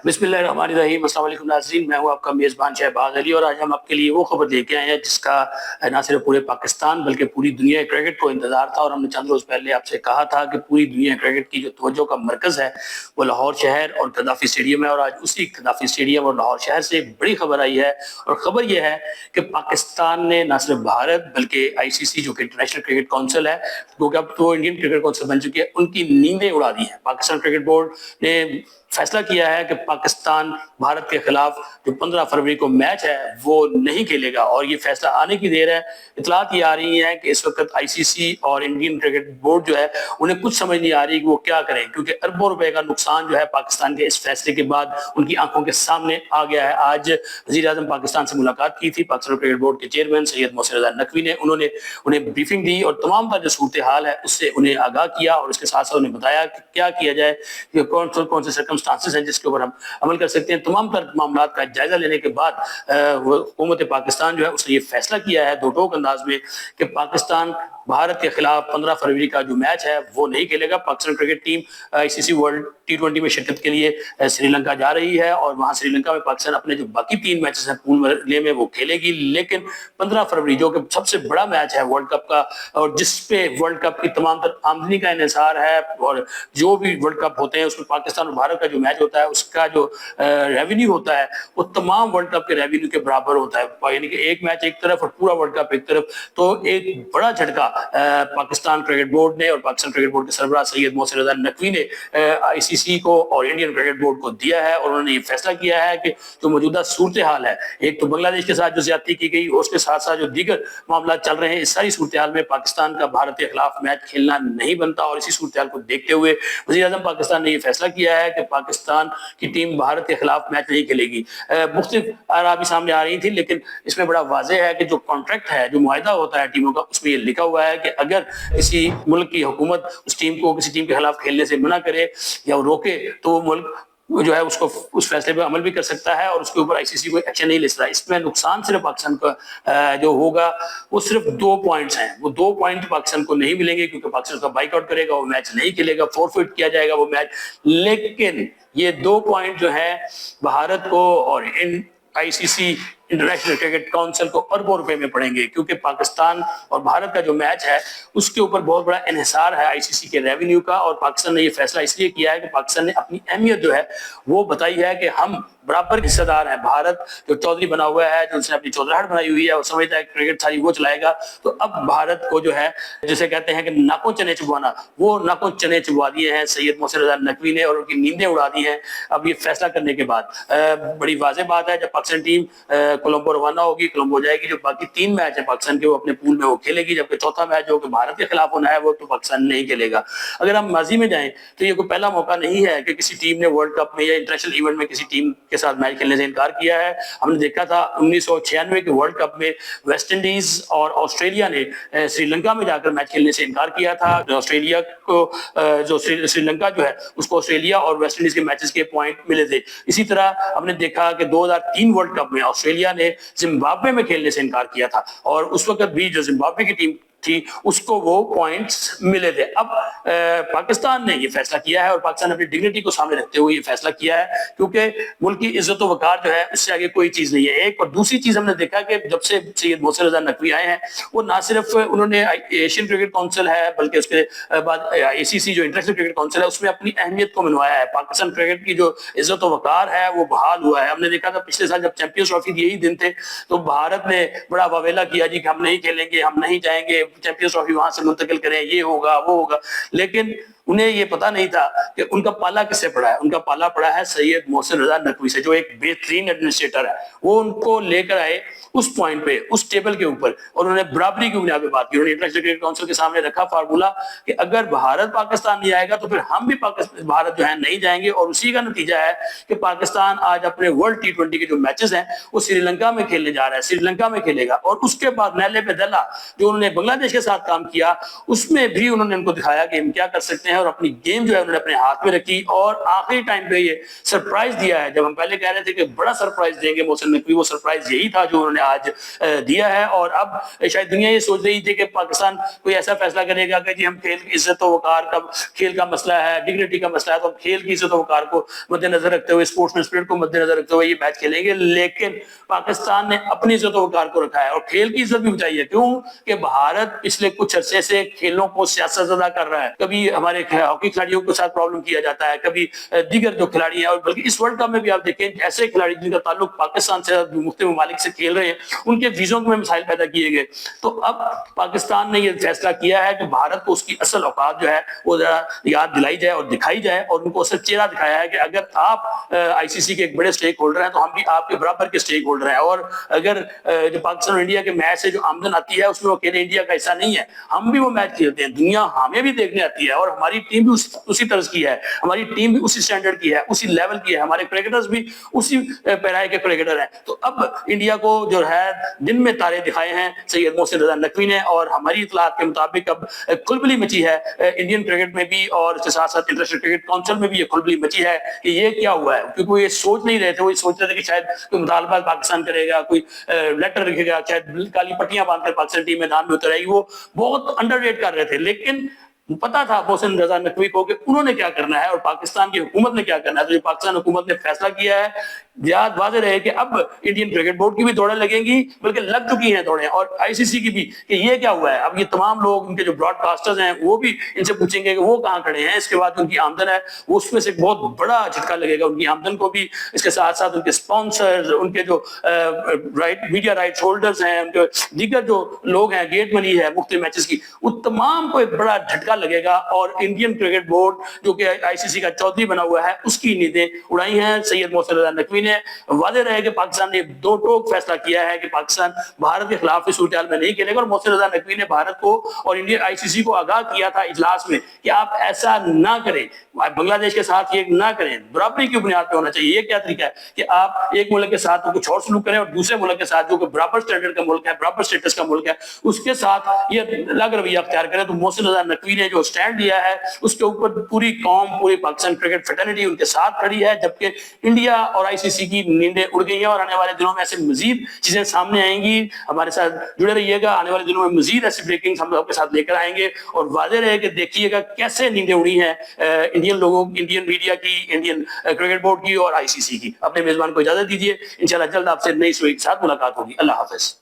बिस्मिल्लाहिर्रहमानिर्रहीम। अस्सलाम वालेकुम नाज़रीन, मैं हूं आपका मेज़बान शहबाज अली और आज हम आपके लिए वो खबर लेके आए हैं जिसका न सिर्फ पूरे पाकिस्तान बल्कि पूरी दुनिया क्रिकेट को इंतजार था। और हमने चंद रोज पहले आपसे कहा था कि पूरी दुनिया क्रिकेट की जो तवज्जो का मरकज है वो लाहौर शहर और गद्दाफी स्टेडियम है। और आज उसी गद्दाफी स्टेडियम और लाहौर शहर से एक बड़ी खबर आई है और खबर यह है कि पाकिस्तान ने न सिर्फ भारत बल्कि ICC जो कि इंटरनेशनल क्रिकेट काउंसिल है, क्योंकि अब तो इंडियन क्रिकेट काउंसिल बन चुकी है, उनकी नींदें उड़ा दी है। पाकिस्तान क्रिकेट बोर्ड ने फैसला किया है कि पाकिस्तान भारत के खिलाफ जो 15 फरवरी को मैच है वो नहीं खेलेगा। और ये फैसला आने की देर है। इतलात ये आ रही है कि इस वक्त ICC और इंडियन क्रिकेट बोर्ड जो है उन्हें कुछ समझ नहीं आ रही कि वो क्या करें, क्योंकि अरबों रुपए का नुकसान जो है पाकिस्तान के इस फैसले के बाद उनकी आंखों के सामने आ गया है। आज वजीर आजम पाकिस्तान से मुलाकात की थी पाकिस्तान क्रिकेट बोर्ड के चेयरमैन सैयद मोहसिन रज़ा नकवी ने। उन्होंने उन्हें ब्रीफिंग दी और तमाम जो सूरत हाल है उससे उन्हें आगाह किया और उसके साथ साथ उन्हें बताया कि क्या किया जाए, कि कौन से सर्कमस्टांसेस हैं जिसके ऊपर हम अमल कर सकते हैं। तमाम तर मामला का जायजा लेने के बाद हुकूमत पाकिस्तान जो है उसने ये फैसला किया है दो टोक अंदाज में कि पाकिस्तान भारत के खिलाफ 15 फरवरी का जो मैच है वो नहीं खेलेगा। Pakistan cricket team ICC world T20 में शिरकत के लिए श्रीलंका जा रही है और वहां श्रीलंका में पाकिस्तान अपने जो बाकी 3 मैचेस हैं पूल मरहले में वो खेलेगी। लेकिन 15 फरवरी जो कि सबसे बड़ा मैच है वर्ल्ड कप का और जिसपे वर्ल्ड कप की तमाम तर आमदनी का इन्हिसार है और जो भी वर्ल्ड कप होते हैं उसमें पाकिस्तान और भारत का जो मैच होता है उसका जो रेवेन्यू होता है वो तमाम वर्ल्ड कप के रेवेन्यू के बराबर होता है। यानी कि एक मैच एक तरफ और पूरा वर्ल्ड कप एक तरफ। तो एक बड़ा झटका पाकिस्तान क्रिकेट बोर्ड ने और पाकिस्तान क्रिकेट बोर्ड के सरबराह सैयद मोहसिन रज़ा नकवी ने ICC को और इंडियन क्रिकेट बोर्ड को दिया है। और उन्होंने ये फैसला किया है कि जो मौजूदा सूरत हाल है, एक तो बांग्लादेश के साथ जो ज्यादती की गई उसके साथ साथ जो दीगर मामला चल रहे हैं, इस सारी सूरत हाल में पाकिस्तान का भारत के खिलाफ मैच खेलना नहीं बनता। और इसी सूरत हाल को देखते हुए वज़ीर आज़म पाकिस्तान ने यह फैसला किया है कि पाकिस्तान की टीम भारत के खिलाफ मैच नहीं खेलेगी। मुख्तलिफ आरा भी सामने आ रही थी, लेकिन इसमें बड़ा वाज़ेह है कि जो कॉन्ट्रैक्ट है, जो मुआहदा होता है टीमों का, उसमें यह लिखा हुआ है कि अगर किसी मुल्क की हुकूमत उस टीम को किसी टीम के खिलाफ खेलने से मना करे या रोके तो वो मुल्क जो है उसको उस फैसले पर अमल भी कर सकता है और उसके ऊपर ICC कोई एक्शन नहीं ले सकता। इसमें नुकसान सिर्फ पाकिस्तान का जो होगा वो सिर्फ 2 पॉइंट्स हैं। वो 2 पॉइंट पाकिस्तान को नहीं मिलेंगे क्योंकि पाकिस्तान का बाइकआउट करेगा, वो मैच नहीं खेलेगा, फोरफिट किया जाएगा वो मैच। लेकिन ये 2 पॉइंट जो है भारत को और ICC इंटरनेशनल क्रिकेट काउंसिल को अरबों रुपए में पड़ेंगे, क्योंकि पाकिस्तान और भारत का जो मैच है उसके ऊपर बहुत बड़ा इन्हिसार है ICC के रेवेन्यू का। और पाकिस्तान ने ये फैसला इसलिए किया है कि पाकिस्तान ने अपनी अहमियत जो है वो बताई है कि हम बराबर हिस्सेदार हैं। भारत जो चौधरी बना हुआ है, जो उसने अपनी चौधराहट बनाई हुई है, वो समझता है क्रिकेट सारी वो चलाएगा। तो अब भारत को जो है जिसे कहते हैं कि नाकों चने चुबवाना, वो नाकों चने चुबवा दिए हैं सैयद मोहसिन रज़ा नकवी ने और उनकी नींदें उड़ा दी हैं अब ये फैसला करने के बाद। बड़ी वाज़ेह बात है, जब पाकिस्तान टीम कोलंबो रवाना होगी, कोलंबो जाएगी, जो बाकी 3 मैच है पाकिस्तान के वो अपने पूल में वो खेलेगी, जबकि चौथा मैच जो कि भारत के खिलाफ होना है वो तो पाकिस्तान नहीं खेलेगा। अगर हम माजी में जाएं तो ये कोई पहला मौका नहीं है कि किसी टीम ने वर्ल्ड कप में या इंटरनेशनल इवेंट में किसी टीम के साथ मैच खेलने से इनकार किया है। हमने देखा था 1996 के वर्ल्ड कप में वेस्ट इंडीज और ऑस्ट्रेलिया ने श्रीलंका में जाकर मैच खेलने से इनकार किया था। ऑस्ट्रेलिया को जो श्रीलंका जो है उसको ऑस्ट्रेलिया और वेस्ट इंडीज के मैचेस के पॉइंट मिले थे। इसी तरह हमने देखा कि 2003 वर्ल्ड कप में ऑस्ट्रेलिया ने जिम्बाब्वे में खेलने से इनकार किया था और उस वक्त भी जो जिम्बाब्वे की टीम थी उसको वो पॉइंट्स मिले थे। अब पाकिस्तान ने ये फैसला किया है और पाकिस्तान ने अपनी डिग्निटी को सामने रखते हुए ये फैसला किया है, क्योंकि मुल्क की इज्जत और वकार जो है उससे आगे कोई चीज नहीं है। एक और दूसरी चीज हमने देखा कि जब से सैयद मोहसिन रज़ा नकवी आए हैं वो ना सिर्फ उन्होंने एशियन क्रिकेट काउंसिल है बल्कि उसके बाद ICC जो इंटरनेशनल क्रिकेट काउंसिल है उसमें अपनी अहमियत को मनवाया है। पाकिस्तान क्रिकेट की जो इज्जत और वकार है वो बहाल हुआ है। हमने देखा था पिछले साल जब चैंपियंस ट्रॉफी यही दिन थे तो भारत ने बड़ा वावेला किया जी कि हम नहीं खेलेंगे, हम नहीं जाएंगे, चैंपियंस ट्रॉफी वहां से मुंतकिल करें, ये होगा वो होगा। लेकिन उन्हें ये पता नहीं था कि उनका पाला किससे पड़ा है। उनका पाला पड़ा है सैयद मोहसिन रज़ा नकवी से, जो एक बेहतरीन एडमिनिस्ट्रेटर है। वो उनको लेकर आए उस पॉइंट पे, उस टेबल के ऊपर, और उन्होंने बराबरी की बुनियाद पे बात की। उन्होंने इंटरनेशनल क्रिकेट काउंसिल के सामने रखा फार्मूला कि अगर भारत पाकिस्तान नहीं आएगा तो फिर हम भी भारत जो है नहीं जाएंगे। और उसी का नतीजा है कि पाकिस्तान आज अपने वर्ल्ड T20 के जो मैचेस हैं वो श्रीलंका में खेलने जा रहा है, श्रीलंका में खेलेगा। और उसके बाद नैले पे दला जो उन्होंने बांग्लादेश के साथ काम किया उसमें भी उन्होंने उनको दिखाया कि हम क्या कर सकते हैं اور اپنی گیم جو ہے انہوں نے اپنے ہاتھ میں رکھی اور آخری ٹائم پہ یہ سرپرائز دیا ہے. جب ہم پہلے کہہ رہے تھے کہ بڑا سرپرائز دیں گے محسن نقوی, وہ سرپرائز یہی تھا جو انہوں نے آج دیا ہے. اور اب شاید دنیا یہ سوچ رہی تھی کہ پاکستان کوئی ایسا فیصلہ کرے گا کہ جی ہم کھیل کی عزت و وقار کا, کھیل کا مسئلہ ہے, ڈگنیٹی کا مسئلہ ہے, تو ہم کھیل کی عزت و وقار کو مد نظر رکھتے ہوئے, اسپورٹس میں اسپرٹ کو مد نظر رکھتے ہوئے یہ میچ کھیلیں گے. لیکن پاکستان نے اپنی عزت و وقار کو رکھا ہے اور کھیل کی عزت بھی بچائی ہے. کیوں کہ بھارت پچھلے کچھ عرصے سے کھیلوں کو سیاست زدہ کر رہا ہے. کبھی ہمارے ہاکی کھلاڑیوں کے ساتھ پرابلم کیا جاتا ہے, کبھی دیگر جو کھلاڑی ہیں, اور بلکہ اس ورلڈ کپ میں بھی آپ دیکھیں ایسے کھلاڑی جن کا تعلق پاکستان سے مختلف ممالک سے کھیل رہے ہیں, ان کے ویزوں میں مسائل پیدا کیے گئے. تو اب پاکستان نے یہ فیصلہ کیا ہے کہ بھارت کو اس کی اصل اوقات جو ہے وہ ذرا یاد دلائی جائے اور دکھائی جائے, اور ان کو اصل چہرہ دکھایا ہے کہ اگر آپ آئی سی سی کے ایک بڑے اسٹیک ہولڈر ہیں تو ہم بھی آپ کے برابر کے اسٹیک ہولڈر ہیں. اور اگر جو پاکستان اور انڈیا کے میچ سے جو آمدن آتی ہے اس میں وہ اکیلے انڈیا کا حصہ نہیں ہے, ہم بھی وہ میچ کھیلتے ہیں, دنیا ہمیں بھی دیکھنے آتی ہے, اور ہماری ٹیم بھی اسی طرز کی ہے, ہماری ٹیم بھی اسی سٹینڈرڈ کی ہے, اسی لیول کی ہے, ہمارے کرکٹرز بھی اسی پیرائے کے کرکٹر ہیں. تو اب انڈیا کو جو ہے دن میں تارے دکھائے ہیں سید محسن رضا نقوی نے, اور ہماری اطلاعات کے مطابق اب کھلبلی مچی ہے انڈین کرکٹ میں بھی, اور اس کے ساتھ ساتھ انٹرنیشنل کرکٹ کونسل میں بھی یہ کھلبلی مچی ہے کہ یہ کیا ہوا ہے. کیونکہ وہ یہ سوچ نہیں رہے تھے, وہ یہ سوچ رہے تھے کہ شاید کوئی مطالبہ پاکستان کرے گا, کوئی لیٹر لکھے گا, شاید کالی پٹیاں باندھ کر پاکستان ٹیم میں نام بھی اتر آئے گی. وہ بہت انڈر ریٹ کر رہے تھے, لیکن پتا تھا محسن رضا نقوی کو کہ انہوں نے کیا کرنا ہے اور پاکستان کی حکومت نے کیا کرنا ہے. تو جو پاکستان حکومت نے فیصلہ کیا ہے, یاد واضح رہے کہ اب انڈین کرکٹ بورڈ کی بھی دوڑیں لگیں گی, بلکہ لگ چکی ہیں دوڑیں, اور آئی سی سی کی بھی, کہ یہ کیا ہوا ہے. اب یہ تمام لوگ, ان کے جو براڈ کاسٹرز ہیں, وہ بھی ان سے پوچھیں گے کہ وہ کہاں کھڑے ہیں. اس کے بعد ان کی آمدن ہے, اس میں سے ایک بہت بڑا جھٹکا لگے گا ان کی آمدن کو بھی. اس کے ساتھ ساتھ ان کے اسپانسرز, ان کے جو میڈیا رائٹس ہولڈرز ہیں, ان کے دیگر جو لوگ ہیں, گیٹ منی ہے مختلف میچز کی, وہ تمام کو ایک بڑا جھٹکا لگے گا. اور انڈین کرکٹ بورڈ جو کہ آئی سی سی کا چودھری بنا ہوا ہے, اس کی نیندیں اڑائی ہیں سید محسن رضا نقوی نے. واضح رہے کہ پاکستان نے دو ٹوک فیصلہ کیا ہے کہ پاکستان بھارت کے خلاف اس صورتحال میں نہیں کھیلے گا. اور محسن رضا نقوی نے بھارت کو اور انڈین آئی سی سی کو آگاہ کیا تھا اجلاس میں کہ آپ ایسا نہ کریں, بنگلہ دیش کے ساتھ یہ نہ کریں, برابری کی بنیاد پہ ہونا چاہیے. یہ کیا طریقہ ہے کہ آپ ایک ملک کے ساتھ کچھ اور سلوک کریں اور دوسرے ملک کے ساتھ جو کہ برابر سٹینڈرڈ کا ملک ہے, برابر سٹیٹس کا ملک ہے, اس کے ساتھ یہ الگ رویہ اختیار کریں. تو محسن رضا نقوی نے جو سٹینڈ لیا ہے اس کے اوپر پوری قوم, پوری پاکستان کرکٹ فیٹرنیٹی ان کے ساتھ کھڑی ہے, جبکہ انڈیا اور آئی سی سی کی نیندیں اڑ گئی ہیں. اور آنے والے دنوں میں ایسے مزید چیزیں سامنے آئیں گی. ہمارے ساتھ جڑے رہیے گا, آنے والے دنوں میں مزید ایسی بریکنگز ہم آپ کے ساتھ لے کر آئیں گے. اور واضح رہے کہ دیکھیے گا کیسے نیندیں اڑی ہیں انڈین لوگوں, انڈین میڈیا کی, انڈین کرکٹ بورڈ کی اور آئی سی سی کی. اپنے میزبان کو اجازت دیجیے, انشاءاللہ جلد آپ سے نئی سٹوری کے ساتھ ملاقات ہوگی. اللہ حافظ.